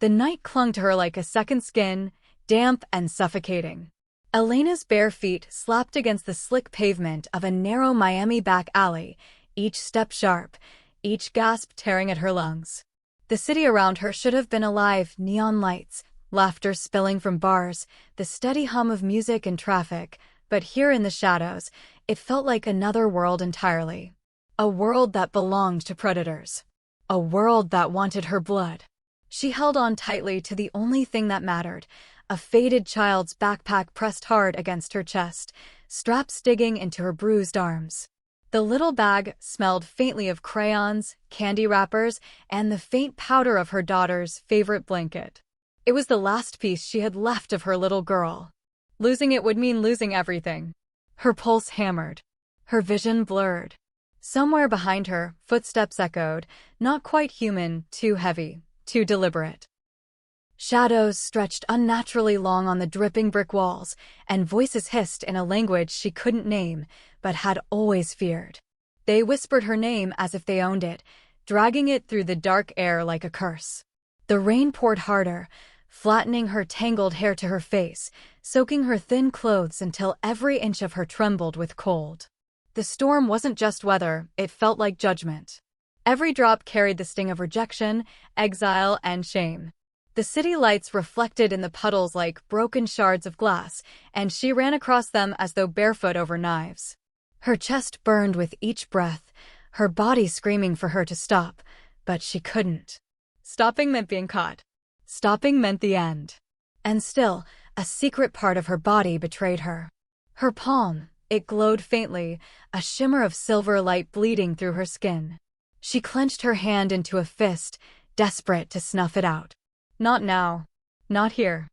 The night clung to her like a second skin, damp and suffocating. Elena's bare feet slapped against the slick pavement of a narrow Miami back alley, each step sharp, each gasp tearing at her lungs. The city around her should have been alive, neon lights, laughter spilling from bars, the steady hum of music and traffic, but here in the shadows, it felt like another world entirely. A world that belonged to predators. A world that wanted her blood. She held on tightly to the only thing that mattered, a faded child's backpack pressed hard against her chest, straps digging into her bruised arms. The little bag smelled faintly of crayons, candy wrappers, and the faint powder of her daughter's favorite blanket. It was the last piece she had left of her little girl. Losing it would mean losing everything. Her pulse hammered. Her vision blurred. Somewhere behind her, footsteps echoed, not quite human, too heavy, too deliberate. Shadows stretched unnaturally long on the dripping brick walls, and voices hissed in a language she couldn't name, but had always feared. They whispered her name as if they owned it, dragging it through the dark air like a curse. The rain poured harder, flattening her tangled hair to her face, soaking her thin clothes until every inch of her trembled with cold. The storm wasn't just weather, it felt like judgment. Every drop carried the sting of rejection, exile, and shame. The city lights reflected in the puddles like broken shards of glass, and she ran across them as though barefoot over knives. Her chest burned with each breath, her body screaming for her to stop, but she couldn't. Stopping meant being caught. Stopping meant the end. And still, a secret part of her body betrayed her. Her palm, it glowed faintly, a shimmer of silver light bleeding through her skin. She clenched her hand into a fist, desperate to snuff it out. Not now. Not here.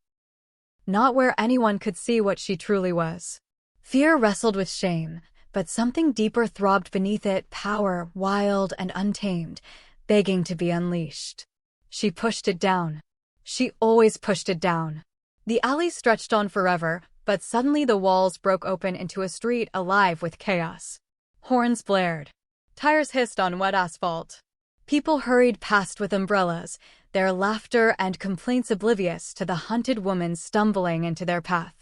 Not where anyone could see what she truly was. Fear wrestled with shame, but something deeper throbbed beneath it, power, wild and untamed, begging to be unleashed. She pushed it down. She always pushed it down. The alley stretched on forever, but suddenly the walls broke open into a street alive with chaos. Horns blared. Tires hissed on wet asphalt. People hurried past with umbrellas, their laughter and complaints oblivious to the hunted woman stumbling into their path.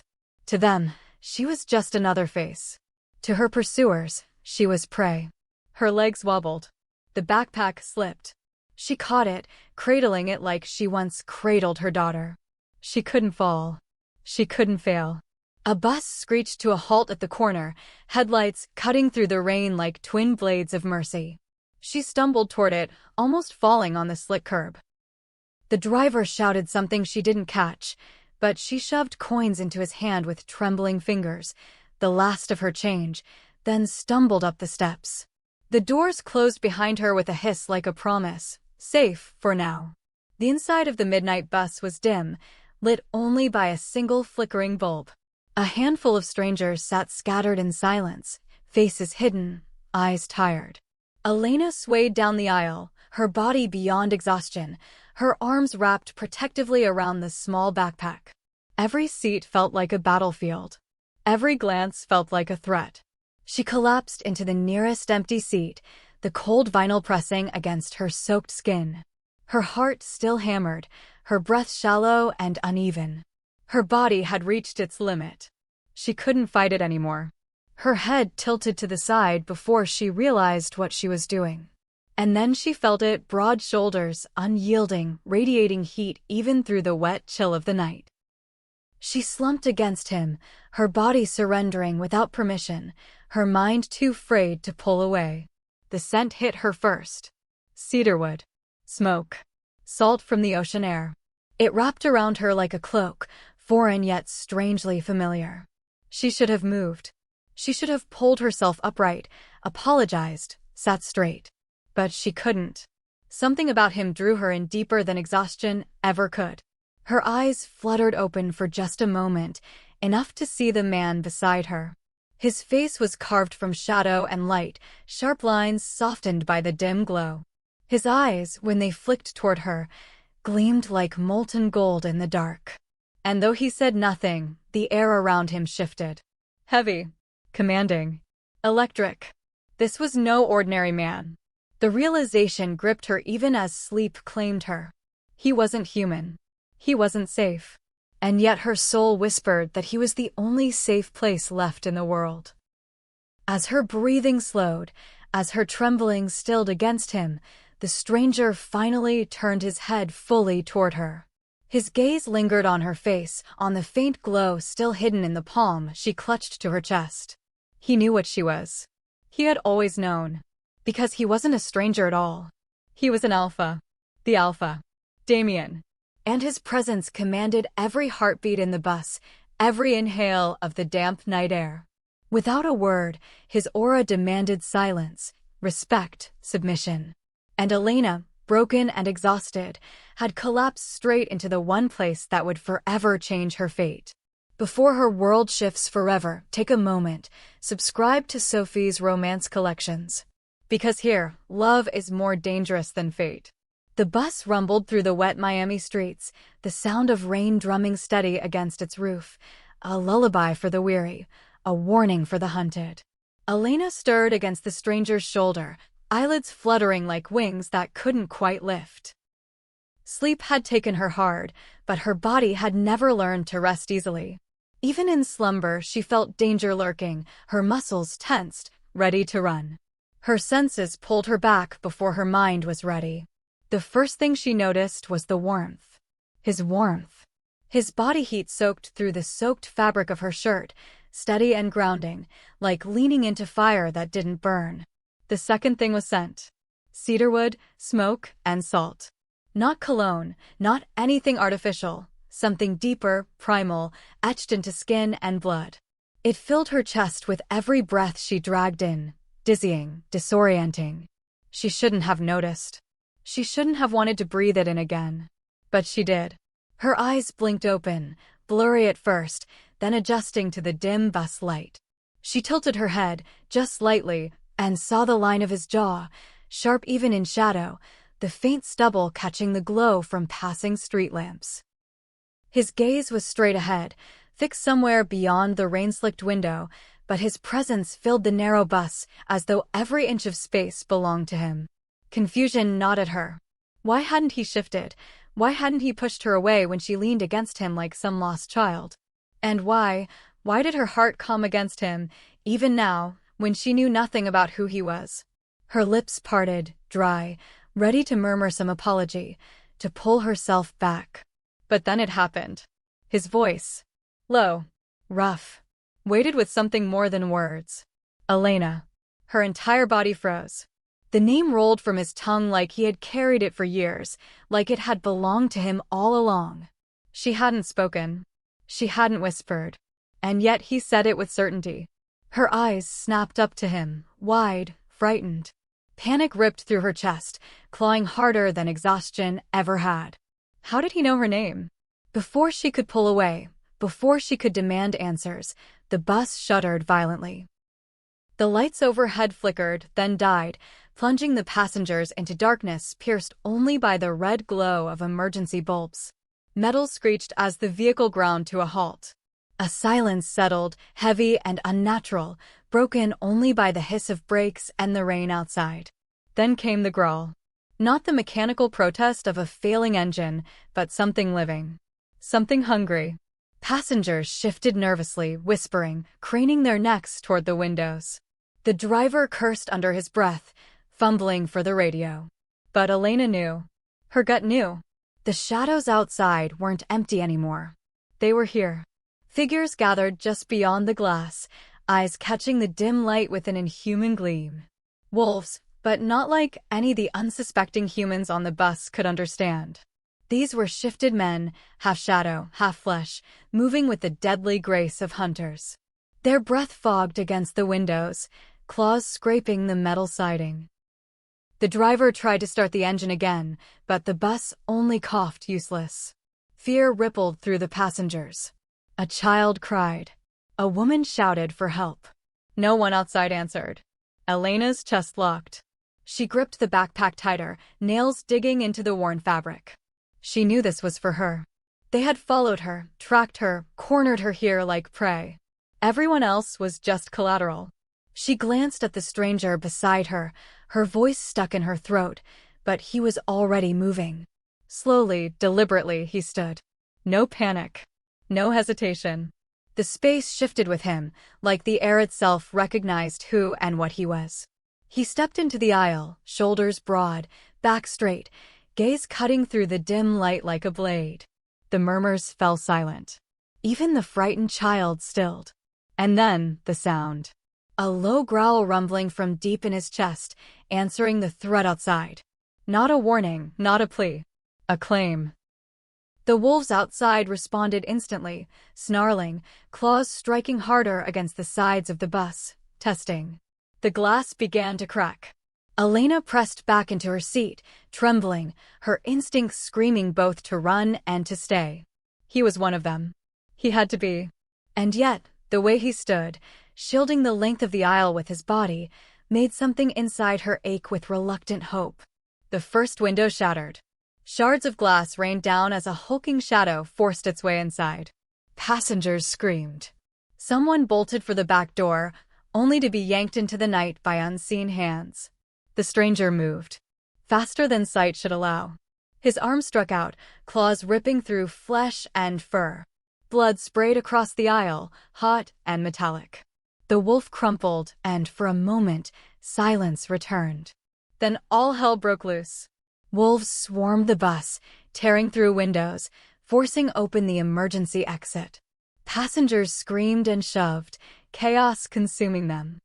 To them, she was just another face. To her pursuers, she was prey. Her legs wobbled. The backpack slipped. She caught it, cradling it like she once cradled her daughter. She couldn't fall. She couldn't fail. A bus screeched to a halt at the corner, headlights cutting through the rain like twin blades of mercy. She stumbled toward it, almost falling on the slick curb. The driver shouted something she didn't catch, but she shoved coins into his hand with trembling fingers, the last of her change, then stumbled up the steps. The doors closed behind her with a hiss like a promise, safe for now. The inside of the midnight bus was dim, lit only by a single flickering bulb. A handful of strangers sat scattered in silence, faces hidden, eyes tired. Elena swayed down the aisle, her body beyond exhaustion, her arms wrapped protectively around the small backpack. Every seat felt like a battlefield. Every glance felt like a threat. She collapsed into the nearest empty seat, the cold vinyl pressing against her soaked skin. Her heart still hammered, her breath shallow and uneven. Her body had reached its limit. She couldn't fight it anymore. Her head tilted to the side before she realized what she was doing. And then she felt it, broad shoulders, unyielding, radiating heat even through the wet chill of the night. She slumped against him, her body surrendering without permission, her mind too frayed to pull away. The scent hit her first. Cedarwood. Smoke. Salt from the ocean air. It wrapped around her like a cloak, foreign yet strangely familiar. She should have moved. She should have pulled herself upright, apologized, sat straight. But she couldn't. Something about him drew her in deeper than exhaustion ever could. Her eyes fluttered open for just a moment, enough to see the man beside her. His face was carved from shadow and light, sharp lines softened by the dim glow. His eyes, when they flicked toward her, gleamed like molten gold in the dark. And though he said nothing, the air around him shifted. Heavy. Commanding. Electric. This was no ordinary man. The realization gripped her even as sleep claimed her. He wasn't human. He wasn't safe. And yet her soul whispered that he was the only safe place left in the world. As her breathing slowed, as her trembling stilled against him, the stranger finally turned his head fully toward her. His gaze lingered on her face, on the faint glow still hidden in the palm she clutched to her chest. He knew what she was. He had always known. Because he wasn't a stranger at all. He was an alpha. The alpha. Damien. And his presence commanded every heartbeat in the bus, every inhale of the damp night air. Without a word, his aura demanded silence, respect, submission. And Elena, broken and exhausted, had collapsed straight into the one place that would forever change her fate. Before her world shifts forever, take a moment, subscribe to Sophie's Romance Collections. Because here, love is more dangerous than fate. The bus rumbled through the wet Miami streets, the sound of rain drumming steady against its roof, a lullaby for the weary, a warning for the hunted. Elena stirred against the stranger's shoulder, eyelids fluttering like wings that couldn't quite lift. Sleep had taken her hard, but her body had never learned to rest easily. Even in slumber, she felt danger lurking, her muscles tensed, ready to run. Her senses pulled her back before her mind was ready. The first thing she noticed was the warmth. His warmth. His body heat soaked through the soaked fabric of her shirt, steady and grounding, like leaning into fire that didn't burn. The second thing was scent. Cedarwood, smoke, and salt. Not cologne, not anything artificial, something deeper, primal, etched into skin and blood. It filled her chest with every breath she dragged in, dizzying, disorienting. She shouldn't have noticed. She shouldn't have wanted to breathe it in again. But she did. Her eyes blinked open, blurry at first, then adjusting to the dim bus light. She tilted her head, just slightly, and saw the line of his jaw, sharp even in shadow, the faint stubble catching the glow from passing street lamps. His gaze was straight ahead, fixed somewhere beyond the rain-slicked window, but his presence filled the narrow bus as though every inch of space belonged to him. Confusion gnawed at her. Why hadn't he shifted? Why hadn't he pushed her away when she leaned against him like some lost child? And why did her heart calm against him, even now, when she knew nothing about who he was? Her lips parted, dry, ready to murmur some apology, to pull herself back. But then it happened. His voice, low, rough, weighted with something more than words. Elena. Her entire body froze. The name rolled from his tongue like he had carried it for years, like it had belonged to him all along. She hadn't spoken. She hadn't whispered. And yet he said it with certainty. Her eyes snapped up to him, wide, frightened. Panic ripped through her chest, clawing harder than exhaustion ever had. How did he know her name? Before she could pull away, before she could demand answers, the bus shuddered violently. The lights overhead flickered, then died, plunging the passengers into darkness pierced only by the red glow of emergency bulbs. Metal screeched as the vehicle ground to a halt. A silence settled, heavy and unnatural, broken only by the hiss of brakes and the rain outside. Then came the growl. Not the mechanical protest of a failing engine, but something living. Something hungry. Passengers shifted nervously, whispering, craning their necks toward the windows. The driver cursed under his breath, fumbling for the radio. But Elena knew. Her gut knew. The shadows outside weren't empty anymore. They were here. Figures gathered just beyond the glass, eyes catching the dim light with an inhuman gleam. Wolves, but not like any the unsuspecting humans on the bus could understand. These were shifted men, half shadow, half flesh, moving with the deadly grace of hunters. Their breath fogged against the windows, claws scraping the metal siding. The driver tried to start the engine again, but the bus only coughed useless. Fear rippled through the passengers. A child cried. A woman shouted for help. No one outside answered. Elena's chest locked. She gripped the backpack tighter, nails digging into the worn fabric. She knew this was for her. They had followed her, tracked her, cornered her here like prey. Everyone else was just collateral. She glanced at the stranger beside her, her voice stuck in her throat, but he was already moving. Slowly, deliberately, he stood. No panic. No hesitation. The space shifted with him, like the air itself recognized who and what he was. He stepped into the aisle, shoulders broad, back straight, gaze cutting through the dim light like a blade. The murmurs fell silent. Even the frightened child stilled. And then, the sound. A low growl rumbling from deep in his chest, answering the threat outside. Not a warning, not a plea. A claim. The wolves outside responded instantly, snarling, claws striking harder against the sides of the bus, testing. The glass began to crack. Elena pressed back into her seat, trembling, her instincts screaming both to run and to stay. He was one of them. He had to be. And yet, the way he stood, shielding the length of the aisle with his body, made something inside her ache with reluctant hope. The first window shattered. Shards of glass rained down as a hulking shadow forced its way inside. Passengers screamed. Someone bolted for the back door, only to be yanked into the night by unseen hands. The stranger moved. Faster than sight should allow. His arm struck out, claws ripping through flesh and fur. Blood sprayed across the aisle, hot and metallic. The wolf crumpled, and for a moment, silence returned. Then all hell broke loose. Wolves swarmed the bus, tearing through windows, forcing open the emergency exit. Passengers screamed and shoved, chaos consuming them.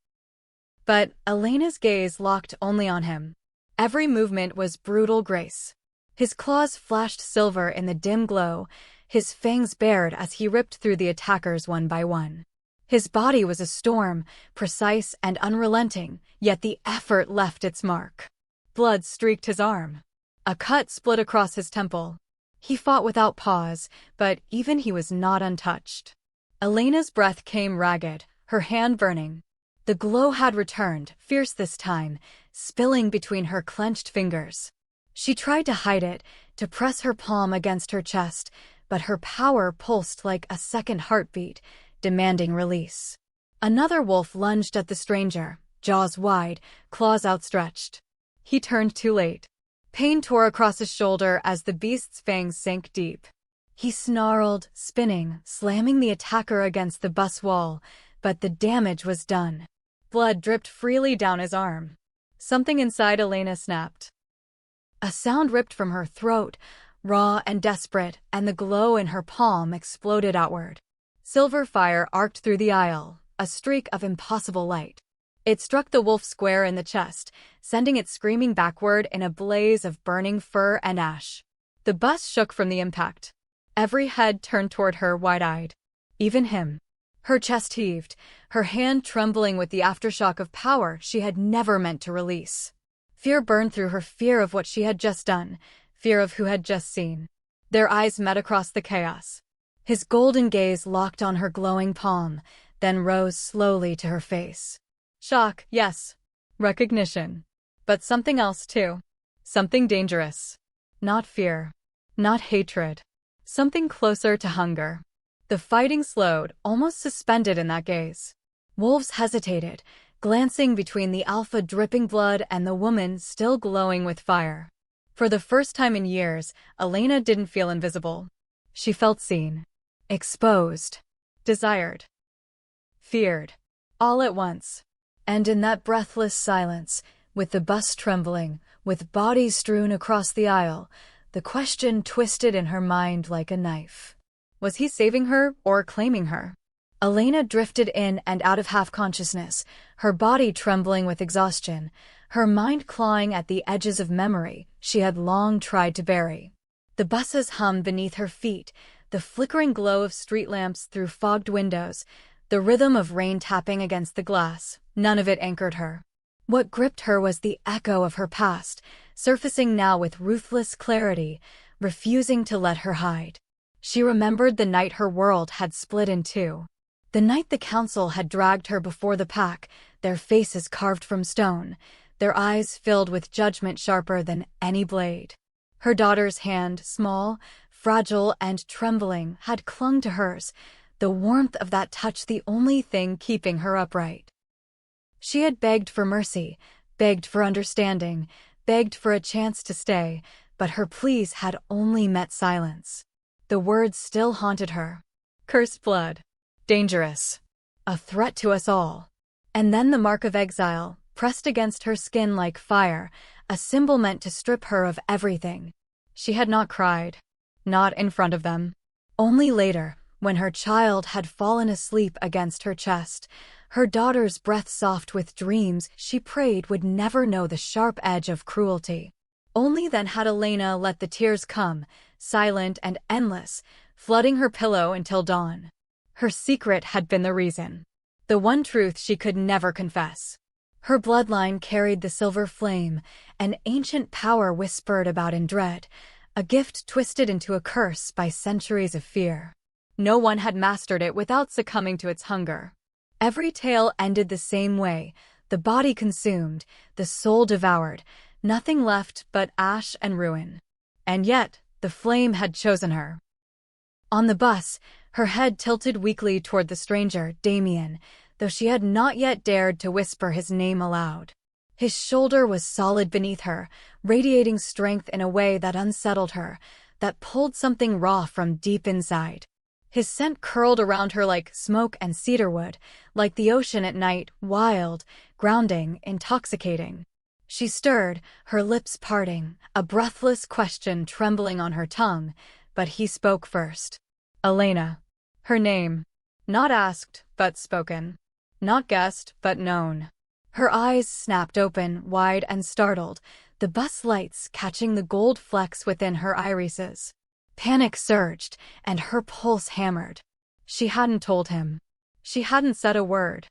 But Elena's gaze locked only on him. Every movement was brutal grace. His claws flashed silver in the dim glow, his fangs bared as he ripped through the attackers one by one. His body was a storm, precise and unrelenting, yet the effort left its mark. Blood streaked his arm. A cut split across his temple. He fought without pause, but even he was not untouched. Elena's breath came ragged, her hand burning. The glow had returned, fierce this time, spilling between her clenched fingers. She tried to hide it, to press her palm against her chest, but her power pulsed like a second heartbeat, demanding release. Another wolf lunged at the stranger, jaws wide, claws outstretched. He turned too late. Pain tore across his shoulder as the beast's fangs sank deep. He snarled, spinning, slamming the attacker against the bus wall, but the damage was done. Blood dripped freely down his arm. Something inside Elena snapped. A sound ripped from her throat, raw and desperate, and the glow in her palm exploded outward. Silver fire arced through the aisle, a streak of impossible light. It struck the wolf square in the chest, sending it screaming backward in a blaze of burning fur and ash. The bus shook from the impact. Every head turned toward her wide-eyed. Even him. Her chest heaved, her hand trembling with the aftershock of power she had never meant to release. Fear burned through her, fear of what she had just done, fear of who had just seen. Their eyes met across the chaos. His golden gaze locked on her glowing palm, then rose slowly to her face. Shock, yes. Recognition. But something else, too. Something dangerous. Not fear. Not hatred. Something closer to hunger. The fighting slowed, almost suspended in that gaze. Wolves hesitated, glancing between the alpha dripping blood and the woman still glowing with fire. For the first time in years, Elena didn't feel invisible. She felt seen. Exposed. Desired. Feared. All at once. And in that breathless silence, with the bus trembling, with bodies strewn across the aisle, the question twisted in her mind like a knife. Was he saving her or claiming her? Elena drifted in and out of half-consciousness, her body trembling with exhaustion, her mind clawing at the edges of memory she had long tried to bury. The buses hummed beneath her feet, the flickering glow of street lamps through fogged windows, the rhythm of rain tapping against the glass. None of it anchored her. What gripped her was the echo of her past, surfacing now with ruthless clarity, refusing to let her hide. She remembered the night her world had split in two. The night the council had dragged her before the pack, their faces carved from stone, their eyes filled with judgment sharper than any blade. Her daughter's hand, small, fragile, and trembling, had clung to hers, the warmth of that touch the only thing keeping her upright. She had begged for mercy, begged for understanding, begged for a chance to stay, but her pleas had only met silence. The words still haunted her. Cursed blood. Dangerous. A threat to us all. And then the mark of exile, pressed against her skin like fire, a symbol meant to strip her of everything. She had not cried. Not in front of them. Only later, when her child had fallen asleep against her chest, her daughter's breath soft with dreams she prayed would never know the sharp edge of cruelty. Only then had Elena let the tears come, silent and endless, flooding her pillow until dawn. Her secret had been the reason. The one truth she could never confess. Her bloodline carried the silver flame, an ancient power whispered about in dread, a gift twisted into a curse by centuries of fear. No one had mastered it without succumbing to its hunger. Every tale ended the same way, the body consumed, the soul devoured, nothing left but ash and ruin. And yet, the flame had chosen her. On the bus, her head tilted weakly toward the stranger, Damien, though she had not yet dared to whisper his name aloud. His shoulder was solid beneath her, radiating strength in a way that unsettled her, that pulled something raw from deep inside. His scent curled around her like smoke and cedarwood, like the ocean at night, wild, grounding, intoxicating. She stirred, her lips parting, a breathless question trembling on her tongue, but he spoke first. Elena. Her name. Not asked, but spoken. Not guessed, but known. Her eyes snapped open, wide and startled, the bus lights catching the gold flecks within her irises. Panic surged, and her pulse hammered. She hadn't told him. She hadn't said a word.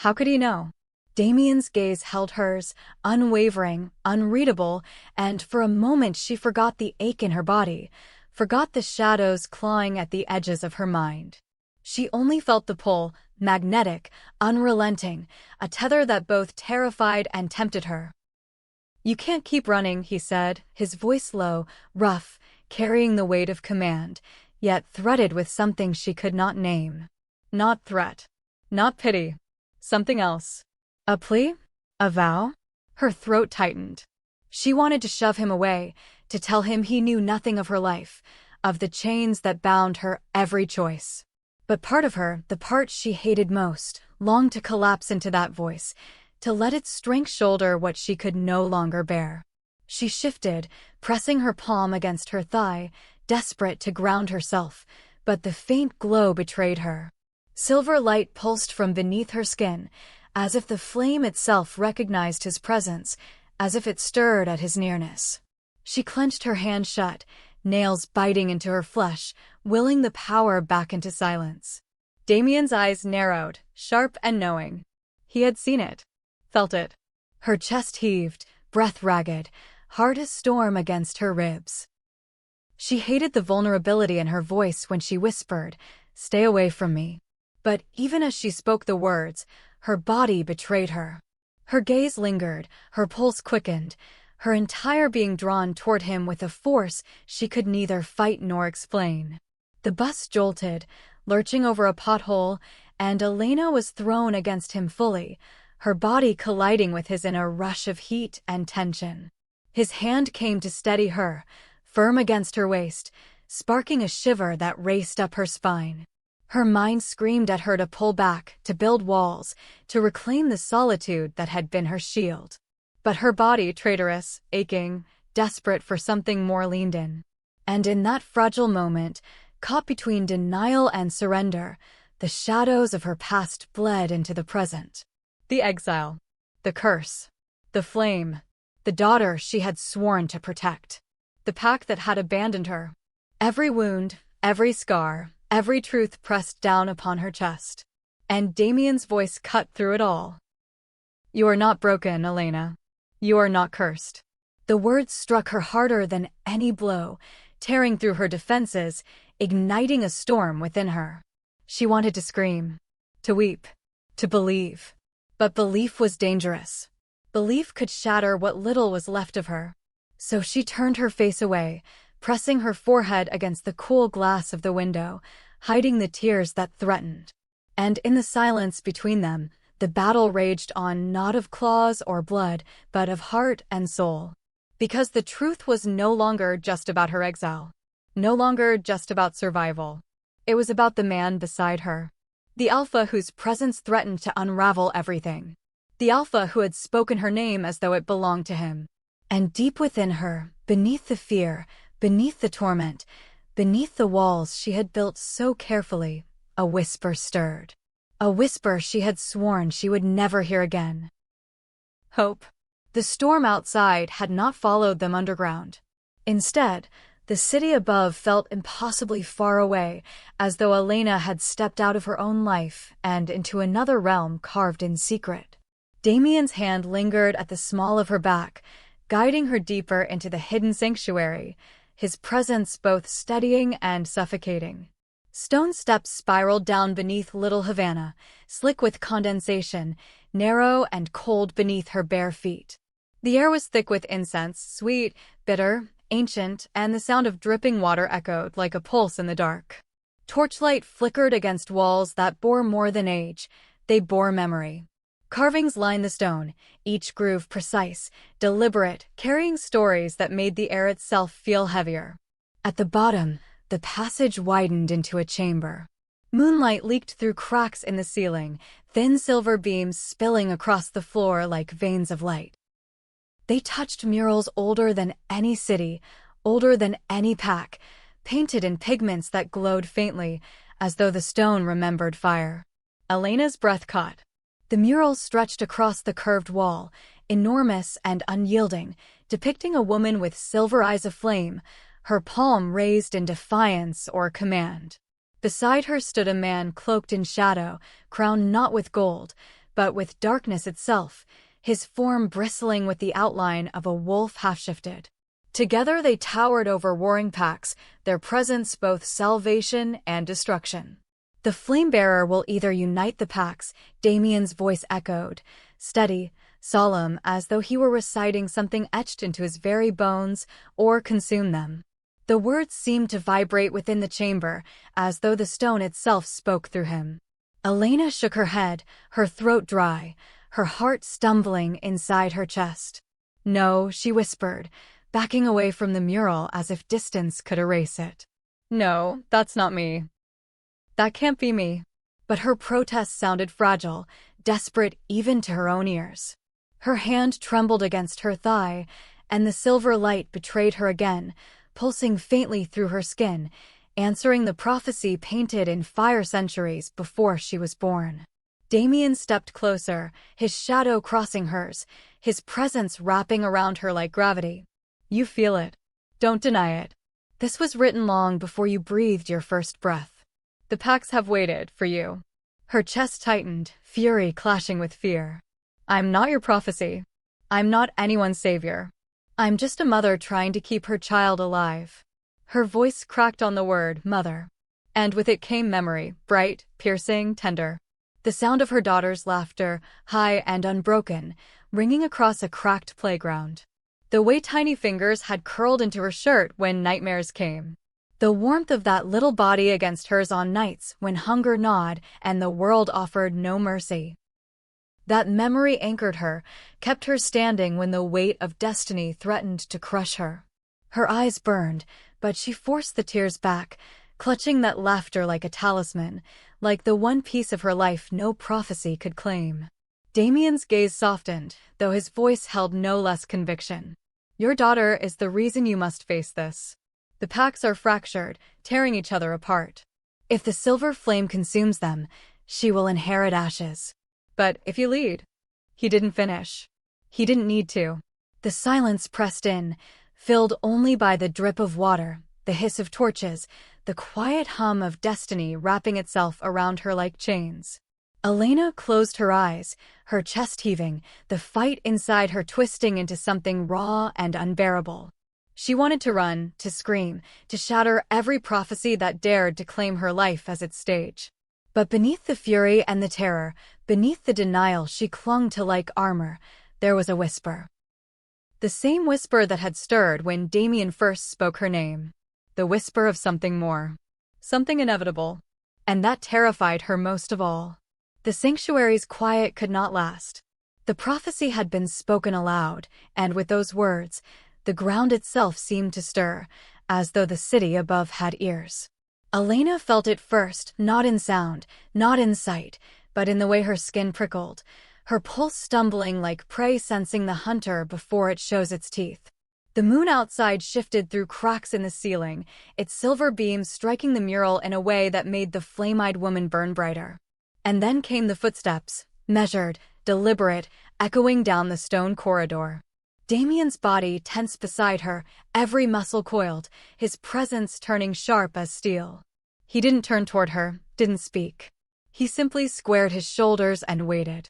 How could he know? Damien's gaze held hers, unwavering, unreadable, and for a moment she forgot the ache in her body, forgot the shadows clawing at the edges of her mind. She only felt the pull, magnetic, unrelenting, a tether that both terrified and tempted her. "You can't keep running," he said, his voice low, rough, carrying the weight of command, yet threaded with something she could not name. Not threat. Not pity. Something else. A plea? A vow? Her throat tightened. She wanted to shove him away, to tell him he knew nothing of her life, of the chains that bound her every choice. But part of her, the part she hated most, longed to collapse into that voice, to let its strength shoulder what she could no longer bear. She shifted, pressing her palm against her thigh, desperate to ground herself, but the faint glow betrayed her. Silver light pulsed from beneath her skin, as if the flame itself recognized his presence, as if it stirred at his nearness. She clenched her hand shut, nails biting into her flesh, willing the power back into silence. Damien's eyes narrowed, sharp and knowing. He had seen it, felt it. Her chest heaved, breath ragged, heart a storm against her ribs. She hated the vulnerability in her voice when she whispered, "Stay away from me." But even as she spoke the words, her body betrayed her. Her gaze lingered, her pulse quickened, her entire being drawn toward him with a force she could neither fight nor explain. The bus jolted, lurching over a pothole, and Elena was thrown against him fully, her body colliding with his in a rush of heat and tension. His hand came to steady her, firm against her waist, sparking a shiver that raced up her spine. Her mind screamed at her to pull back, to build walls, to reclaim the solitude that had been her shield. But her body, traitorous, aching, desperate for something more, leaned in. And in that fragile moment, caught between denial and surrender, the shadows of her past bled into the present. The exile, the curse, the flame, the daughter she had sworn to protect, the pack that had abandoned her. Every wound, every scar, every truth pressed down upon her chest. And Damien's voice cut through it all. "You are not broken, Elena. You are not cursed." The words struck her harder than any blow, tearing through her defenses, igniting a storm within her. She wanted to scream, to weep, to believe. But belief was dangerous. Belief could shatter what little was left of her. So she turned her face away, pressing her forehead against the cool glass of the window, hiding the tears that threatened. And in the silence between them, the battle raged on, not of claws or blood, but of heart and soul. Because the truth was no longer just about her exile. No longer just about survival. It was about the man beside her. The Alpha whose presence threatened to unravel everything. The Alpha who had spoken her name as though it belonged to him. And deep within her, beneath the fear, beneath the torment, beneath the walls she had built so carefully, a whisper stirred. A whisper she had sworn she would never hear again. Hope. The storm outside had not followed them underground. Instead, the city above felt impossibly far away, as though Elena had stepped out of her own life and into another realm carved in secret. Damien's hand lingered at the small of her back, guiding her deeper into the hidden sanctuary, his presence both steadying and suffocating. Stone steps spiraled down beneath Little Havana, slick with condensation, narrow and cold beneath her bare feet. The air was thick with incense, sweet, bitter, ancient, and the sound of dripping water echoed like a pulse in the dark. Torchlight flickered against walls that bore more than age, they bore memory. Carvings lined the stone, each groove precise, deliberate, carrying stories that made the air itself feel heavier. At the bottom, the passage widened into a chamber. Moonlight leaked through cracks in the ceiling, thin silver beams spilling across the floor like veins of light. They touched murals older than any city, older than any pack, painted in pigments that glowed faintly, as though the stone remembered fire. Elena's breath caught. The murals stretched across the curved wall, enormous and unyielding, depicting a woman with silver eyes aflame, her palm raised in defiance or command. Beside her stood a man cloaked in shadow, crowned not with gold, but with darkness itself, his form bristling with the outline of a wolf half-shifted. Together they towered over warring packs, their presence both salvation and destruction. The flame-bearer will either unite the packs, Damien's voice echoed, steady, solemn, as though he were reciting something etched into his very bones, or consume them. The words seemed to vibrate within the chamber, as though the stone itself spoke through him. Elena shook her head, her throat dry, her heart stumbling inside her chest. No, she whispered, backing away from the mural as if distance could erase it. No, that's not me. That can't be me. But her protest sounded fragile, desperate even to her own ears. Her hand trembled against her thigh, and the silver light betrayed her again, pulsing faintly through her skin, answering the prophecy painted in fire centuries before she was born. Damien stepped closer, his shadow crossing hers, his presence wrapping around her like gravity. You feel it. Don't deny it. This was written long before you breathed your first breath. The packs have waited for you. Her chest tightened, fury clashing with fear. I'm not your prophecy. I'm not anyone's savior. I'm just a mother trying to keep her child alive. Her voice cracked on the word, mother. And with it came memory, bright, piercing, tender. The sound of her daughter's laughter, high and unbroken, ringing across a cracked playground. The way tiny fingers had curled into her shirt when nightmares came. The warmth of that little body against hers on nights when hunger gnawed and the world offered no mercy. That memory anchored her, kept her standing when the weight of destiny threatened to crush her. Her eyes burned, but she forced the tears back, clutching that laughter like a talisman, like the one piece of her life no prophecy could claim. Damien's gaze softened, though his voice held no less conviction. Your daughter is the reason you must face this. The packs are fractured, tearing each other apart. If the silver flame consumes them, she will inherit ashes. But if you lead, he didn't finish. He didn't need to. The silence pressed in, filled only by the drip of water, the hiss of torches, the quiet hum of destiny wrapping itself around her like chains. Elena closed her eyes, her chest heaving, the fight inside her twisting into something raw and unbearable. She wanted to run, to scream, to shatter every prophecy that dared to claim her life as its stage. But beneath the fury and the terror, beneath the denial she clung to like armor, there was a whisper. The same whisper that had stirred when Damien first spoke her name. The whisper of something more. Something inevitable. And that terrified her most of all. The sanctuary's quiet could not last. The prophecy had been spoken aloud, and with those words, The ground itself seemed to stir, as though the city above had ears. Elena felt it first, not in sound, not in sight, but in the way her skin prickled, her pulse stumbling like prey sensing the hunter before it shows its teeth. The moon outside shifted through cracks in the ceiling, its silver beams striking the mural in a way that made the flame-eyed woman burn brighter. And then came the footsteps, measured, deliberate, echoing down the stone corridor. Damien's body tensed beside her, every muscle coiled, his presence turning sharp as steel. He didn't turn toward her, didn't speak. He simply squared his shoulders and waited.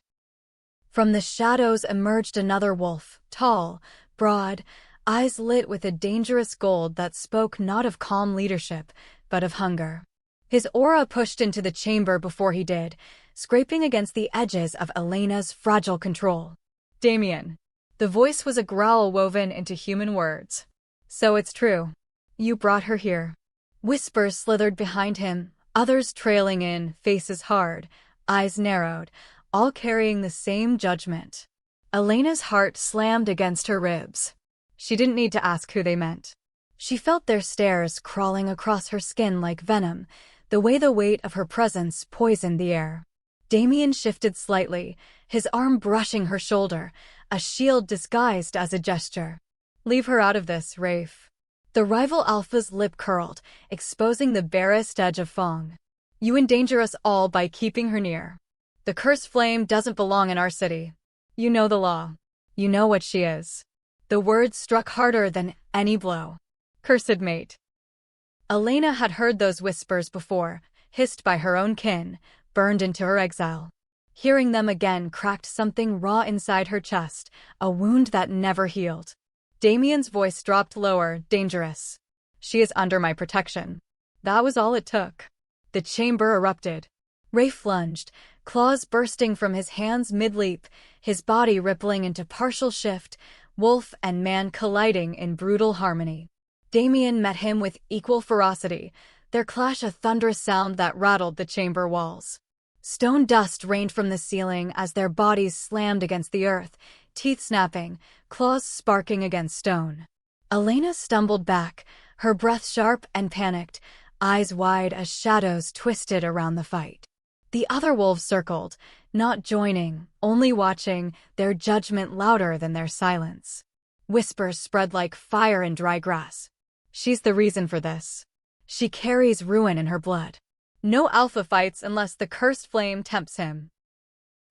From the shadows emerged another wolf, tall, broad, eyes lit with a dangerous gold that spoke not of calm leadership, but of hunger. His aura pushed into the chamber before he did, scraping against the edges of Elena's fragile control. "Damien." The voice was a growl woven into human words. "So it's true. You brought her here." Whispers slithered behind him, others trailing in, faces hard, eyes narrowed, all carrying the same judgment. Elena's heart slammed against her ribs. She didn't need to ask who they meant. She felt their stares crawling across her skin like venom, the way the weight of her presence poisoned the air. Damien shifted slightly, his arm brushing her shoulder, a shield disguised as a gesture. "Leave her out of this, Rafe." The rival alpha's lip curled, exposing the barest edge of Fong. "You endanger us all by keeping her near. The cursed flame doesn't belong in our city. You know the law. You know what she is." The words struck harder than any blow. "Cursed mate." Elena had heard those whispers before, hissed by her own kin, burned into her exile. Hearing them again cracked something raw inside her chest, a wound that never healed. Damien's voice dropped lower, dangerous. "She is under my protection." That was all it took. The chamber erupted. Rafe lunged, claws bursting from his hands mid-leap, his body rippling into partial shift, wolf and man colliding in brutal harmony. Damien met him with equal ferocity, their clash a thunderous sound that rattled the chamber walls. Stone dust rained from the ceiling as their bodies slammed against the earth, teeth snapping, claws sparking against stone. Elena stumbled back, her breath sharp and panicked, eyes wide as shadows twisted around the fight. The other wolves circled, not joining, only watching, their judgment louder than their silence. Whispers spread like fire in dry grass. "She's the reason for this. She carries ruin in her blood. No alpha fights unless the cursed flame tempts him."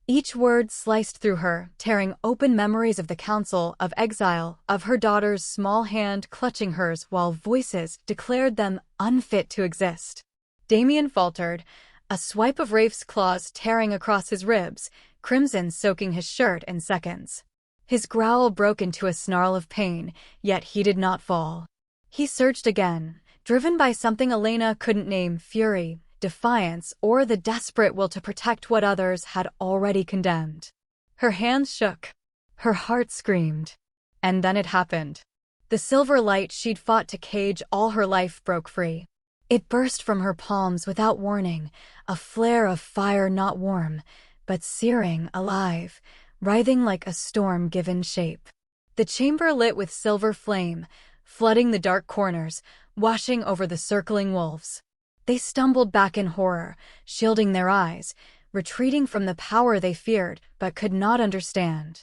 Each word sliced through her, tearing open memories of the council, of exile, of her daughter's small hand clutching hers while voices declared them unfit to exist. Damien faltered, a swipe of Rafe's claws tearing across his ribs, crimson soaking his shirt in seconds. His growl broke into a snarl of pain, yet he did not fall. He surged again, driven by something Elena couldn't name: fury, defiance, or the desperate will to protect what others had already condemned. Her hands shook. Her heart screamed. And then it happened. The silver light she'd fought to cage all her life broke free. It burst from her palms without warning, a flare of fire not warm, but searing, alive, writhing like a storm given shape. The chamber lit with silver flame, flooding the dark corners, washing over the circling wolves. They stumbled back in horror, shielding their eyes, retreating from the power they feared but could not understand.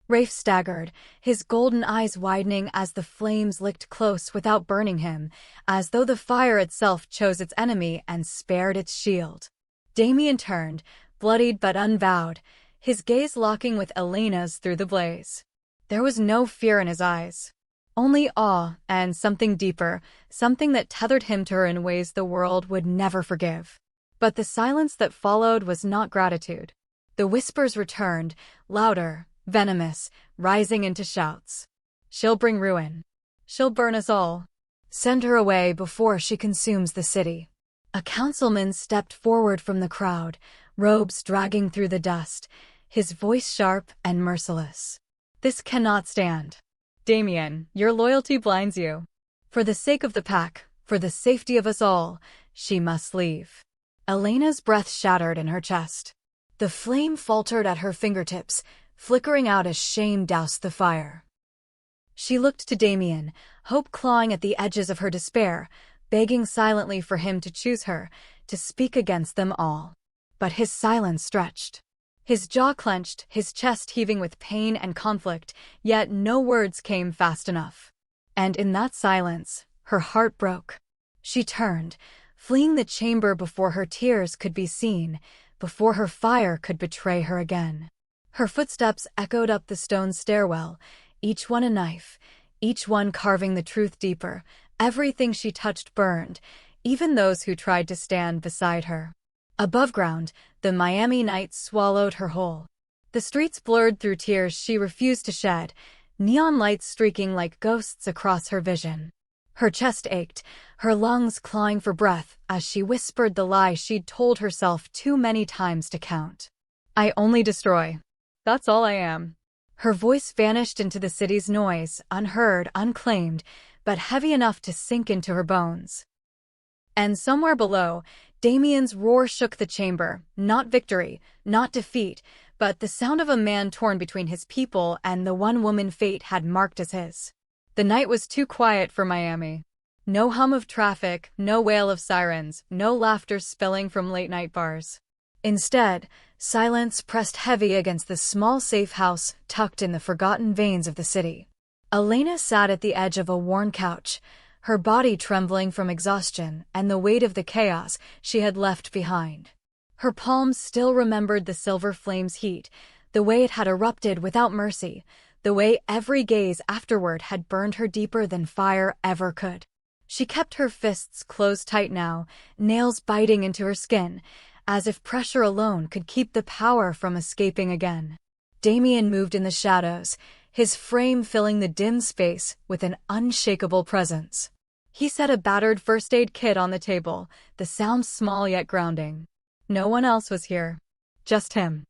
Rafe staggered, his golden eyes widening as the flames licked close without burning him, as though the fire itself chose its enemy and spared its shield. Damien turned, bloodied but unbowed, his gaze locking with Elena's through the blaze. There was no fear in his eyes. Only awe and something deeper, something that tethered him to her in ways the world would never forgive. But the silence that followed was not gratitude. The whispers returned, louder, venomous, rising into shouts. "She'll bring ruin. She'll burn us all. Send her away before she consumes the city." A councilman stepped forward from the crowd, robes dragging through the dust, his voice sharp and merciless. "This cannot stand. Damien, your loyalty blinds you. For the sake of the pack, for the safety of us all, she must leave." Elena's breath shattered in her chest. The flame faltered at her fingertips, flickering out as shame doused the fire. She looked to Damien, hope clawing at the edges of her despair, begging silently for him to choose her, to speak against them all. But his silence stretched. His jaw clenched, his chest heaving with pain and conflict, yet no words came fast enough. And in that silence, her heart broke. She turned, fleeing the chamber before her tears could be seen, before her fire could betray her again. Her footsteps echoed up the stone stairwell, each one a knife, each one carving the truth deeper. Everything she touched burned, even those who tried to stand beside her. Above ground, the Miami night swallowed her whole. The streets blurred through tears she refused to shed, neon lights streaking like ghosts across her vision. Her chest ached, her lungs clawing for breath as she whispered the lie she'd told herself too many times to count. I only destroy. That's all I am. Her voice vanished into the city's noise, unheard, unclaimed, but heavy enough to sink into her bones. And somewhere below, Damien's roar shook the chamber, not victory, not defeat, but the sound of a man torn between his people and the one woman fate had marked as his. The night was too quiet for Miami. No hum of traffic, no wail of sirens, no laughter spilling from late-night bars. Instead, silence pressed heavy against the small safe house tucked in the forgotten veins of the city. Elena sat at the edge of a worn couch, her body trembling from exhaustion and the weight of the chaos she had left behind. Her palms still remembered the silver flame's heat, the way it had erupted without mercy, the way every gaze afterward had burned her deeper than fire ever could. She kept her fists closed tight now, nails biting into her skin, as if pressure alone could keep the power from escaping again. Damien moved in the shadows, his frame filling the dim space with an unshakable presence. He set a battered first aid kit on the table, the sound small yet grounding. No one else was here. Just him.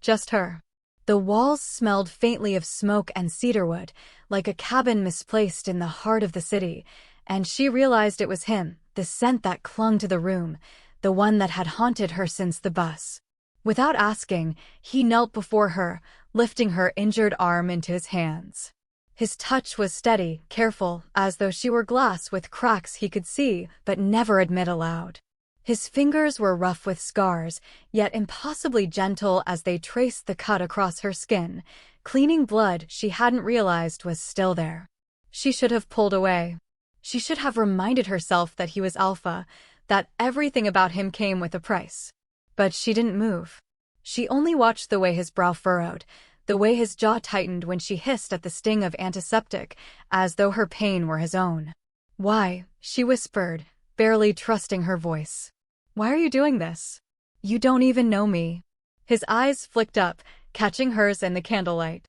Just her. The walls smelled faintly of smoke and cedarwood, like a cabin misplaced in the heart of the city, and she realized it was him, the scent that clung to the room, the one that had haunted her since the bus. Without asking, he knelt before her, lifting her injured arm into his hands. His touch was steady, careful, as though she were glass with cracks he could see but never admit aloud. His fingers were rough with scars, yet impossibly gentle as they traced the cut across her skin, cleaning blood she hadn't realized was still there. She should have pulled away. She should have reminded herself that he was alpha, that everything about him came with a price. But she didn't move. She only watched the way his brow furrowed, the way his jaw tightened when she hissed at the sting of antiseptic, as though her pain were his own. "Why?" she whispered, barely trusting her voice. "Why are you doing this? You don't even know me." His eyes flicked up, catching hers in the candlelight.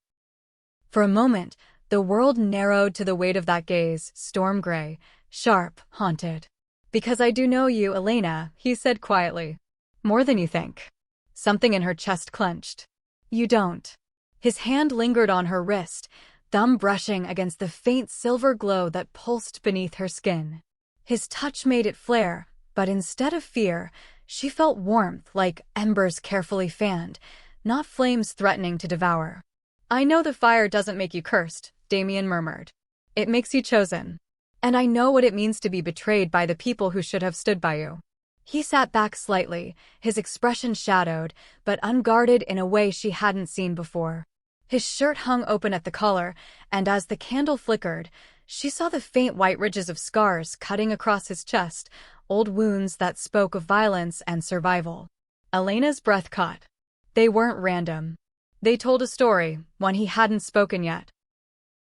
For a moment, the world narrowed to the weight of that gaze, storm gray, sharp, haunted. "Because I do know you, Elena," he said quietly. "More than you think." Something in her chest clenched. "You don't." His hand lingered on her wrist, thumb brushing against the faint silver glow that pulsed beneath her skin. His touch made it flare, but instead of fear, she felt warmth like embers carefully fanned, not flames threatening to devour. "I know the fire doesn't make you cursed," Damien murmured. "It makes you chosen. And I know what it means to be betrayed by the people who should have stood by you." He sat back slightly, his expression shadowed, but unguarded in a way she hadn't seen before. His shirt hung open at the collar, and as the candle flickered, she saw the faint white ridges of scars cutting across his chest, old wounds that spoke of violence and survival. Elena's breath caught. They weren't random. They told a story, one he hadn't spoken yet.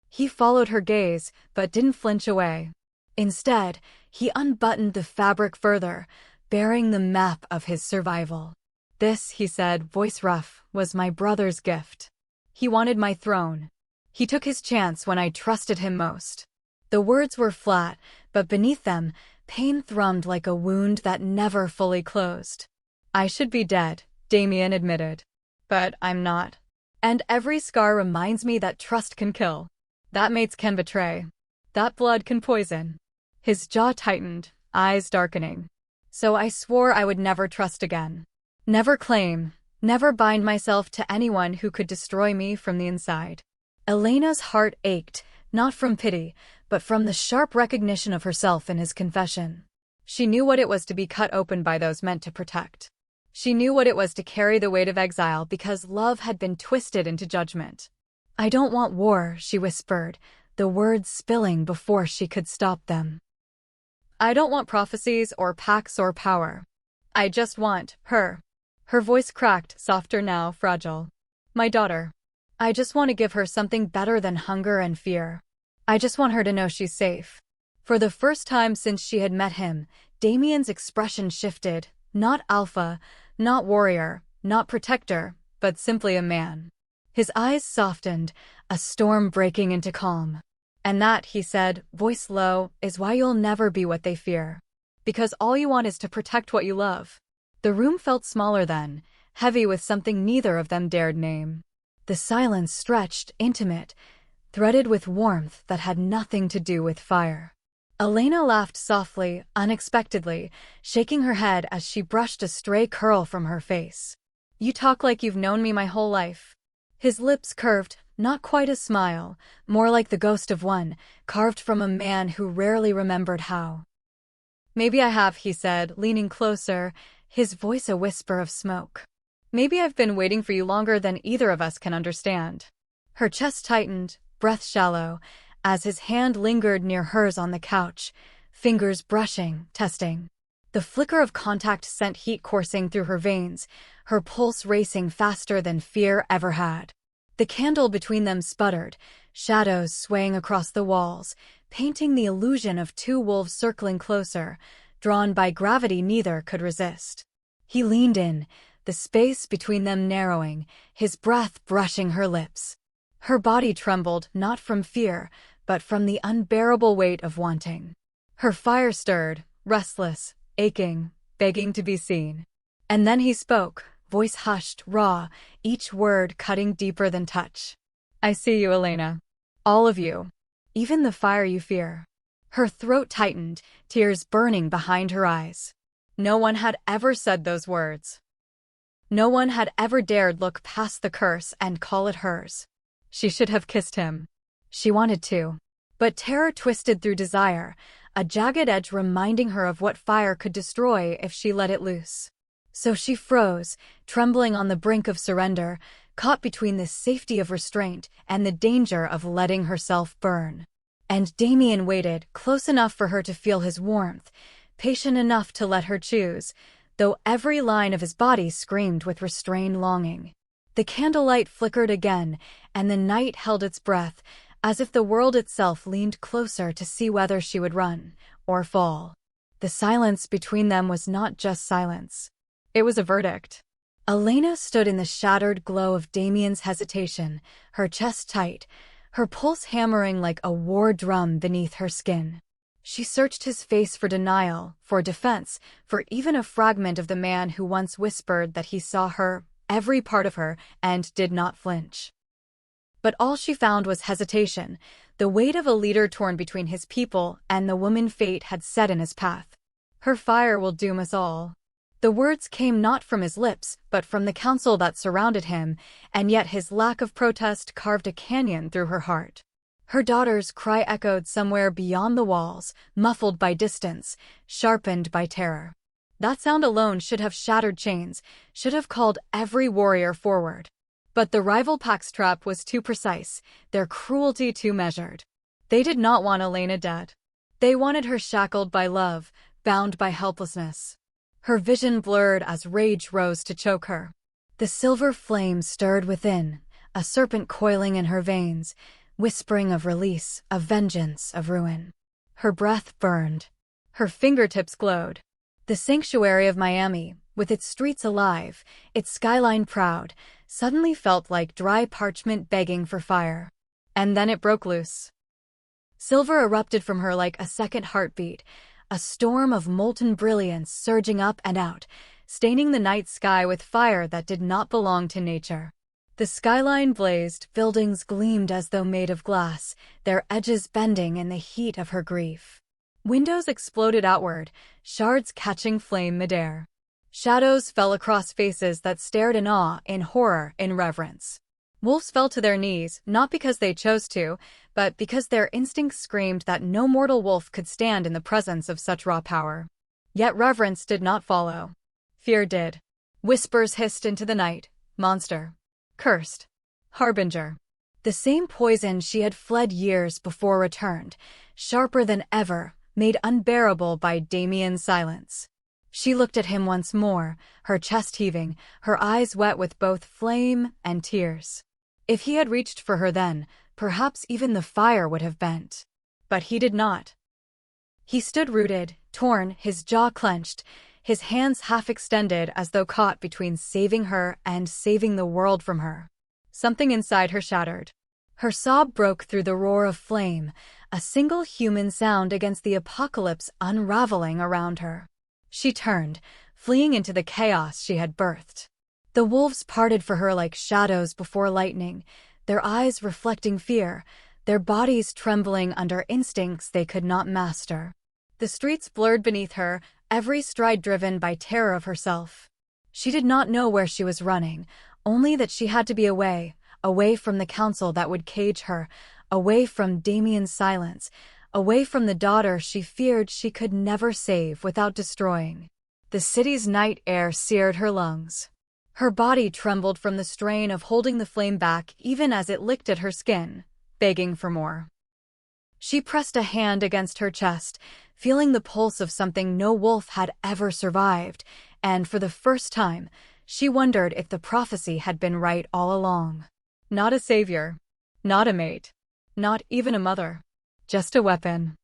He followed her gaze, but didn't flinch away. Instead, he unbuttoned the fabric further, bearing the map of his survival. "This," he said, voice rough, "was my brother's gift. He wanted my throne. He took his chance when I trusted him most." The words were flat, but beneath them, pain thrummed like a wound that never fully closed. "I should be dead," Damien admitted. "But I'm not. And every scar reminds me that trust can kill. That mates can betray. That blood can poison." His jaw tightened, eyes darkening. "So I swore I would never trust again. Never claim, never bind myself to anyone who could destroy me from the inside." Elena's heart ached, Not from pity, but from the sharp recognition of herself in his confession. She knew what it was to be cut open by those meant to protect. She knew what it was to carry the weight of exile because love had been twisted into judgment. "I don't want war," she whispered, the words spilling before she could stop them. "I don't want prophecies or pacts or power. I just want her." Her voice cracked, softer now, fragile. "My daughter. I just want to give her something better than hunger and fear. I just want her to know she's safe." For the first time since she had met him, Damien's expression shifted. Not alpha, not warrior, not protector, but simply a man. His eyes softened, a storm breaking into calm. "And that," he said, voice low, "is why you'll never be what they fear. Because all you want is to protect what you love." The room felt smaller then, heavy with something neither of them dared name. The silence stretched, intimate, threaded with warmth that had nothing to do with fire. Elena laughed softly, unexpectedly, shaking her head as she brushed a stray curl from her face. "You talk like you've known me my whole life." His lips curved, not quite a smile, more like the ghost of one, carved from a man who rarely remembered how. "Maybe I have," he said, leaning closer, his voice a whisper of smoke. "Maybe I've been waiting for you longer than either of us can understand." Her chest tightened, breath shallow, as his hand lingered near hers on the couch, fingers brushing, testing. The flicker of contact sent heat coursing through her veins, her pulse racing faster than fear ever had. The candle between them sputtered, shadows swaying across the walls, painting the illusion of two wolves circling closer, drawn by gravity neither could resist. He leaned in, the space between them narrowing, his breath brushing her lips. Her body trembled, not from fear, but from the unbearable weight of wanting. Her fire stirred, restless, aching, begging to be seen. And then he spoke, voice hushed, raw, each word cutting deeper than touch. "I see you, Elena. All of you. Even the fire you fear." Her throat tightened, tears burning behind her eyes. No one had ever said those words. No one had ever dared look past the curse and call it hers. She should have kissed him. She wanted to. But terror twisted through desire, a jagged edge reminding her of what fire could destroy if she let it loose. So she froze, trembling on the brink of surrender, caught between the safety of restraint and the danger of letting herself burn. And Damien waited, close enough for her to feel his warmth, patient enough to let her choose, though every line of his body screamed with restrained longing. The candlelight flickered again, and the night held its breath, as if the world itself leaned closer to see whether she would run or fall. The silence between them was not just silence. It was a verdict. Elena stood in the shattered glow of Damien's hesitation, her chest tight, her pulse hammering like a war drum beneath her skin. She searched his face for denial, for defense, for even a fragment of the man who once whispered that he saw her, every part of her, and did not flinch. But all she found was hesitation, the weight of a leader torn between his people and the woman fate had set in his path. "Her fire will doom us all." The words came not from his lips, but from the council that surrounded him, and yet his lack of protest carved a canyon through her heart. Her daughter's cry echoed somewhere beyond the walls, muffled by distance, sharpened by terror. That sound alone should have shattered chains, should have called every warrior forward. But the rival pack's trap was too precise, their cruelty too measured. They did not want Elena dead. They wanted her shackled by love, bound by helplessness. Her vision blurred as rage rose to choke her. The silver flame stirred within, a serpent coiling in her veins, whispering of release, of vengeance, of ruin. Her breath burned. Her fingertips glowed. The sanctuary of Miami, with its streets alive, its skyline proud, suddenly felt like dry parchment begging for fire. And then it broke loose. Silver erupted from her like a second heartbeat, a storm of molten brilliance surging up and out, staining the night sky with fire that did not belong to nature. The skyline blazed, buildings gleamed as though made of glass, their edges bending in the heat of her grief. Windows exploded outward, shards catching flame midair. Shadows fell across faces that stared in awe, in horror, in reverence. Wolves fell to their knees, not because they chose to, but because their instincts screamed that no mortal wolf could stand in the presence of such raw power. Yet reverence did not follow. Fear did. Whispers hissed into the night. Monster. Cursed. Harbinger. The same poison she had fled years before returned, sharper than ever, made unbearable by Damien's silence. She looked at him once more, her chest heaving, her eyes wet with both flame and tears. If he had reached for her then, perhaps even the fire would have bent. But he did not. He stood rooted, torn, his jaw clenched, his hands half extended as though caught between saving her and saving the world from her. Something inside her shattered. Her sob broke through the roar of flame, a single human sound against the apocalypse unraveling around her. She turned, fleeing into the chaos she had birthed. The wolves parted for her like shadows before lightning, their eyes reflecting fear, their bodies trembling under instincts they could not master. The streets blurred beneath her, every stride driven by terror of herself. She did not know where she was running, only that she had to be away from the council that would cage her, away from Damien's silence, away from the daughter she feared she could never save without destroying. The city's night air seared her lungs. Her body trembled from the strain of holding the flame back even as it licked at her skin, begging for more. She pressed a hand against her chest, feeling the pulse of something no wolf had ever survived, and for the first time, she wondered if the prophecy had been right all along. Not a savior. Not a mate. Not even a mother. Just a weapon.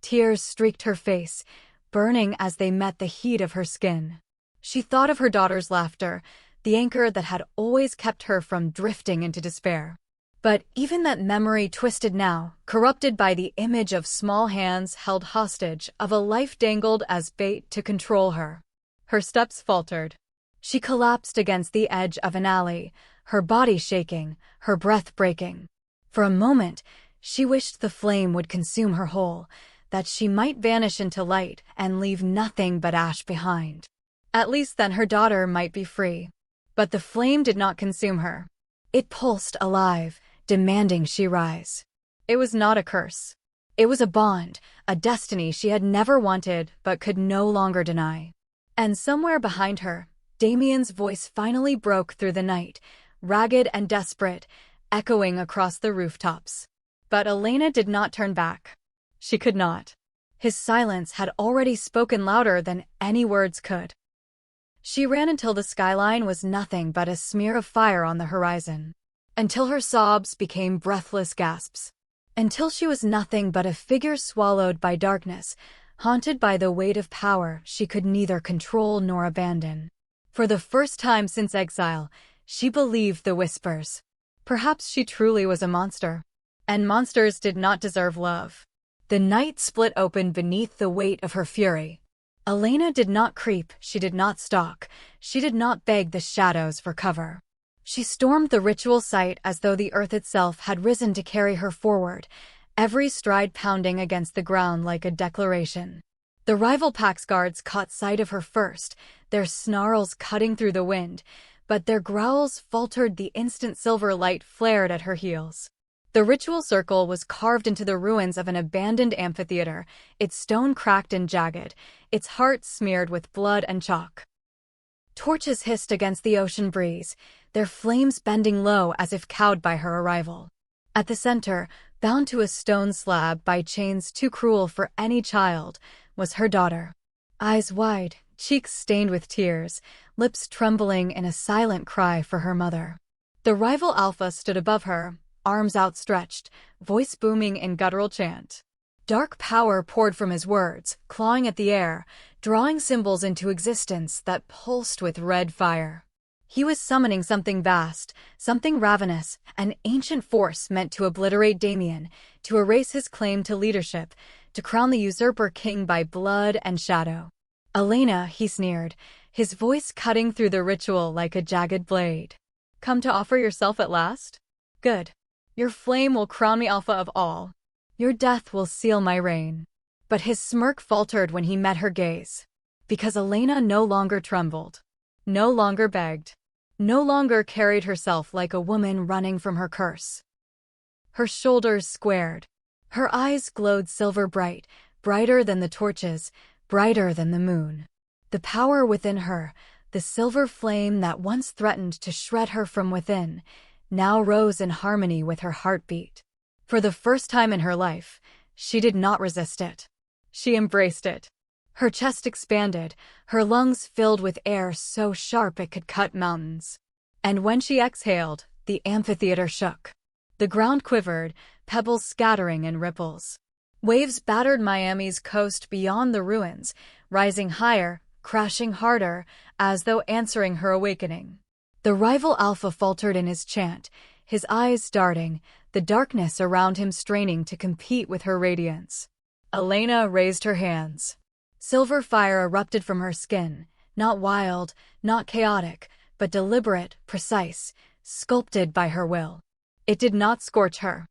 Tears streaked her face, burning as they met the heat of her skin. She thought of her daughter's laughter, the anchor that had always kept her from drifting into despair. But even that memory twisted now, corrupted by the image of small hands held hostage, of a life dangled as bait to control her. Her steps faltered. She collapsed against the edge of an alley, her body shaking, her breath breaking. For a moment, she wished the flame would consume her whole, that she might vanish into light and leave nothing but ash behind. At least then her daughter might be free. But the flame did not consume her. It pulsed alive, demanding she rise. It was not a curse. It was a bond, a destiny she had never wanted but could no longer deny. And somewhere behind her, Damien's voice finally broke through the night, ragged and desperate, echoing across the rooftops. But Elena did not turn back. She could not. His silence had already spoken louder than any words could. She ran until the skyline was nothing but a smear of fire on the horizon. Until her sobs became breathless gasps. Until she was nothing but a figure swallowed by darkness, haunted by the weight of power she could neither control nor abandon. For the first time since exile, she believed the whispers. Perhaps she truly was a monster. And monsters did not deserve love. The night split open beneath the weight of her fury. Elena did not creep, she did not stalk, she did not beg the shadows for cover. She stormed the ritual site as though the earth itself had risen to carry her forward, every stride pounding against the ground like a declaration. The rival pack's guards caught sight of her first, their snarls cutting through the wind, but their growls faltered the instant silver light flared at her heels. The ritual circle was carved into the ruins of an abandoned amphitheater, its stone cracked and jagged, its heart smeared with blood and chalk. Torches hissed against the ocean breeze, their flames bending low as if cowed by her arrival. At the center, bound to a stone slab by chains too cruel for any child, was her daughter. Eyes wide, cheeks stained with tears, lips trembling in a silent cry for her mother. The rival alpha stood above her, arms outstretched, voice booming in guttural chant. Dark power poured from his words, clawing at the air, drawing symbols into existence that pulsed with red fire. He was summoning something vast, something ravenous, an ancient force meant to obliterate Damien, to erase his claim to leadership, to crown the usurper king by blood and shadow. Elena, he sneered, his voice cutting through the ritual like a jagged blade. Come to offer yourself at last? Good. Your flame will crown me alpha of all. Your death will seal my reign. But his smirk faltered when he met her gaze. Because Elena no longer trembled. No longer begged. No longer carried herself like a woman running from her curse. Her shoulders squared. Her eyes glowed silver bright, brighter than the torches, brighter than the moon. The power within her, the silver flame that once threatened to shred her from within, now rose in harmony with her heartbeat. For the first time in her life, she did not resist it. She embraced it. Her chest expanded, her lungs filled with air so sharp it could cut mountains. And when she exhaled, the amphitheater shook. The ground quivered, pebbles scattering in ripples. Waves battered Miami's coast beyond the ruins, rising higher, crashing harder, as though answering her awakening. The rival Alpha faltered in his chant, his eyes darting, the darkness around him straining to compete with her radiance. Elena raised her hands. Silver fire erupted from her skin, not wild, not chaotic, but deliberate, precise, sculpted by her will. It did not scorch her.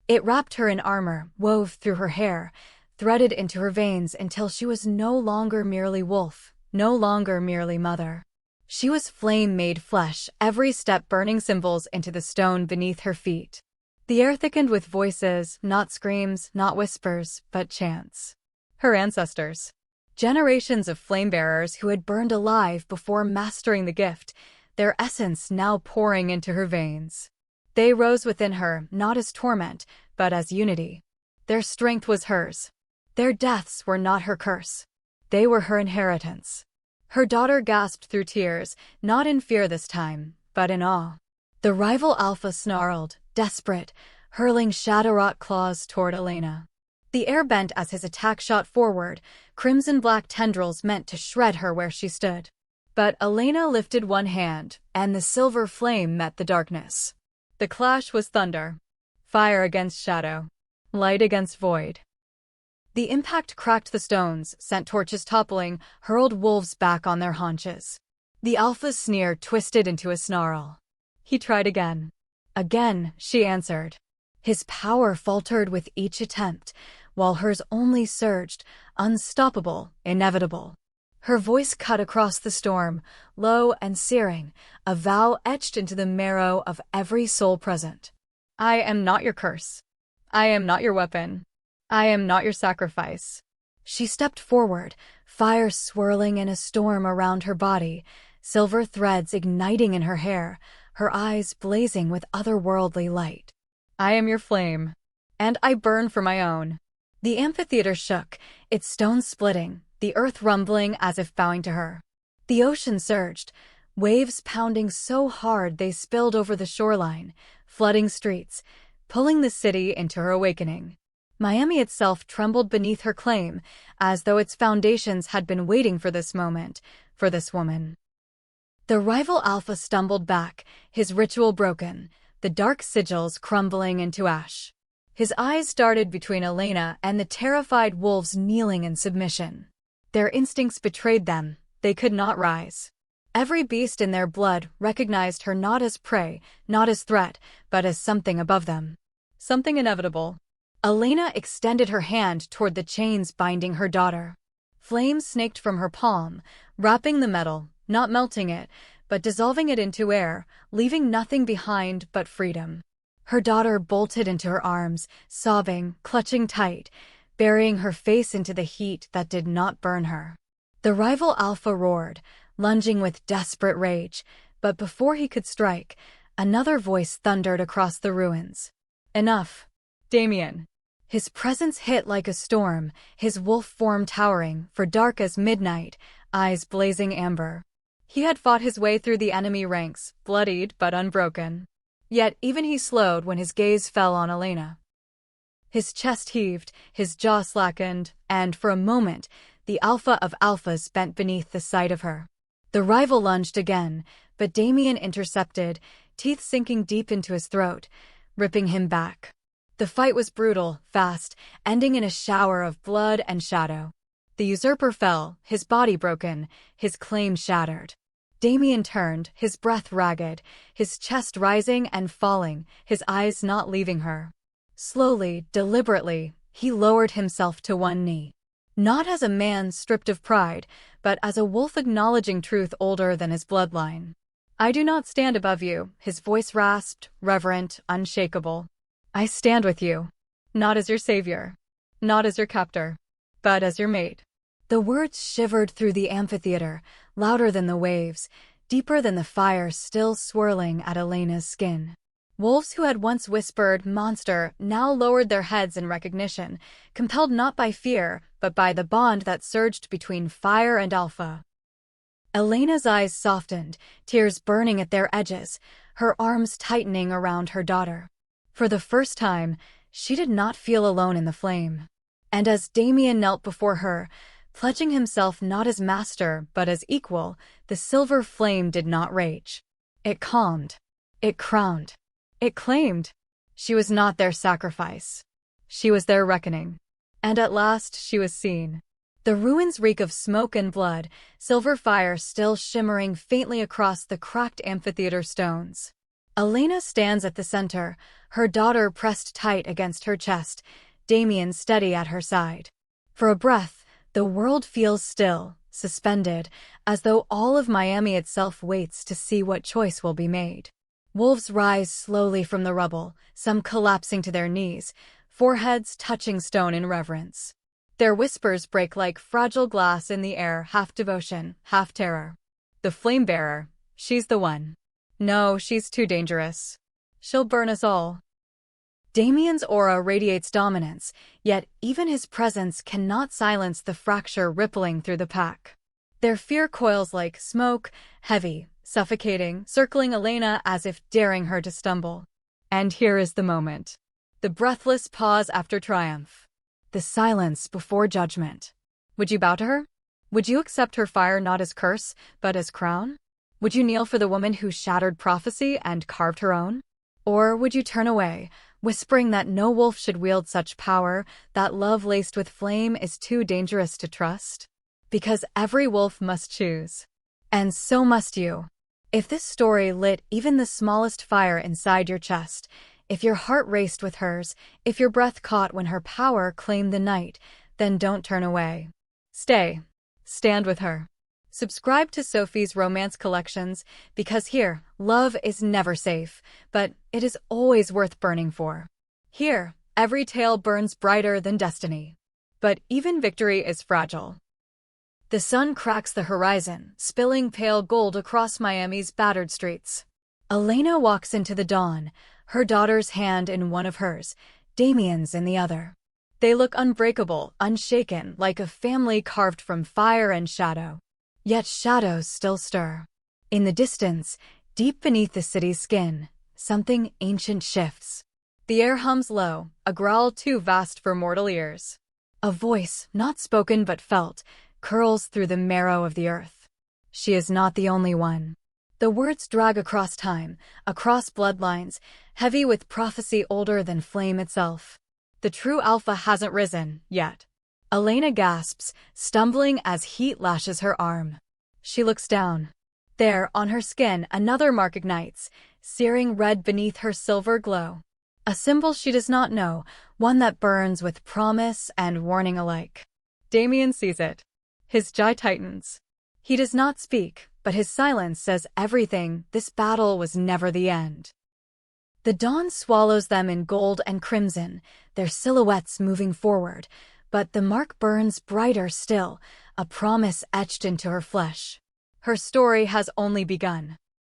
It wrapped her in armor, wove through her hair, threaded into her veins until she was no longer merely wolf, no longer merely mother. She was flame made flesh, every step burning symbols into the stone beneath her feet. The air thickened with voices, not screams, not whispers, but chants. Her ancestors. Generations of flame-bearers who had burned alive before mastering the gift, their essence now pouring into her veins. They rose within her, not as torment, but as unity. Their strength was hers. Their deaths were not her curse. They were her inheritance. Her daughter gasped through tears, not in fear this time, but in awe. The rival Alpha snarled, desperate, hurling shadow-wrought claws toward Elena. The air bent as his attack shot forward, crimson-black tendrils meant to shred her where she stood. But Elena lifted one hand, and the silver flame met the darkness. The clash was thunder. Fire against shadow. Light against void. The impact cracked the stones, sent torches toppling, hurled wolves back on their haunches. The Alpha's sneer twisted into a snarl. He tried again. Again, she answered. His power faltered with each attempt, while hers only surged, unstoppable, inevitable. Her voice cut across the storm, low and searing, a vow etched into the marrow of every soul present. I am not your curse. I am not your weapon. I am not your sacrifice. She stepped forward, fire swirling in a storm around her body, silver threads igniting in her hair, her eyes blazing with otherworldly light. I am your flame, and I burn for my own. The amphitheater shook, its stones splitting, the earth rumbling as if bowing to her. The ocean surged, waves pounding so hard they spilled over the shoreline, flooding streets, pulling the city into her awakening. Miami itself trembled beneath her claim, as though its foundations had been waiting for this moment, for this woman. The rival Alpha stumbled back, his ritual broken, the dark sigils crumbling into ash. His eyes darted between Elena and the terrified wolves kneeling in submission. Their instincts betrayed them, they could not rise. Every beast in their blood recognized her not as prey, not as threat, but as something above them. Something inevitable. Elena extended her hand toward the chains binding her daughter. Flames snaked from her palm, wrapping the metal, not melting it, but dissolving it into air, leaving nothing behind but freedom. Her daughter bolted into her arms, sobbing, clutching tight, burying her face into the heat that did not burn her. The rival Alpha roared, lunging with desperate rage, but before he could strike, another voice thundered across the ruins. Enough. Damien. His presence hit like a storm, his wolf form towering, for dark as midnight, eyes blazing amber. He had fought his way through the enemy ranks, bloodied but unbroken. Yet even he slowed when his gaze fell on Elena. His chest heaved, his jaw slackened, and for a moment, the Alpha of Alphas bent beneath the sight of her. The rival lunged again, but Damien intercepted, teeth sinking deep into his throat, ripping him back. The fight was brutal, fast, ending in a shower of blood and shadow. The usurper fell, his body broken, his claim shattered. Damien turned, his breath ragged, his chest rising and falling, his eyes not leaving her. Slowly, deliberately, he lowered himself to one knee. Not as a man stripped of pride, but as a wolf acknowledging truth older than his bloodline. "I do not stand above you," his voice rasped, reverent, unshakable. "I stand with you. Not as your savior. Not as your captor. But as your mate." The words shivered through the amphitheater, louder than the waves, deeper than the fire still swirling at Elena's skin. Wolves who had once whispered, "monster," now lowered their heads in recognition, compelled not by fear, but by the bond that surged between fire and alpha. Elena's eyes softened, tears burning at their edges, her arms tightening around her daughter. For the first time, she did not feel alone in the flame. And as Damien knelt before her, pledging himself not as master but as equal, the silver flame did not rage. It calmed. It crowned. It claimed. She was not their sacrifice. She was their reckoning. And at last she was seen. The ruins reek of smoke and blood, silver fire still shimmering faintly across the cracked amphitheater stones. Elena stands at the center, her daughter pressed tight against her chest, Damien steady at her side. For a breath, the world feels still, suspended, as though all of Miami itself waits to see what choice will be made. Wolves rise slowly from the rubble, some collapsing to their knees, foreheads touching stone in reverence. Their whispers break like fragile glass in the air, half devotion, half terror. "The flame-bearer, she's the one. No, she's too dangerous. She'll burn us all." Damien's aura radiates dominance, yet even his presence cannot silence the fracture rippling through the pack. Their fear coils like smoke, heavy, suffocating, circling Elena as if daring her to stumble. And here is the moment. The breathless pause after triumph. The silence before judgment. Would you bow to her? Would you accept her fire not as curse, but as crown? Would you kneel for the woman who shattered prophecy and carved her own? Or would you turn away, whispering that no wolf should wield such power, that love laced with flame is too dangerous to trust? Because every wolf must choose. And so must you. If this story lit even the smallest fire inside your chest, if your heart raced with hers, if your breath caught when her power claimed the night, then don't turn away. Stay. Stand with her. Subscribe to Sophie's Romance Collections, because here, love is never safe, but it is always worth burning for. Here, every tale burns brighter than destiny. But even victory is fragile. The sun cracks the horizon, spilling pale gold across Miami's battered streets. Elena walks into the dawn, her daughter's hand in one of hers, Damien's in the other. They look unbreakable, unshaken, like a family carved from fire and shadow. Yet shadows still stir. In the distance, deep beneath the city's skin, something ancient shifts. The air hums low, a growl too vast for mortal ears. A voice, not spoken but felt, curls through the marrow of the earth. She is not the only one. The words drag across time, across bloodlines, heavy with prophecy older than flame itself. The true alpha hasn't risen, yet. Elena gasps, stumbling as heat lashes her arm. She looks down. There, on her skin, another mark ignites, searing red beneath her silver glow. A symbol she does not know, one that burns with promise and warning alike. Damien sees it. His jaw tightens. He does not speak, but his silence says everything. This battle was never the end. The dawn swallows them in gold and crimson, their silhouettes moving forward, but the mark burns brighter still, a promise etched into her flesh. Her story has only begun.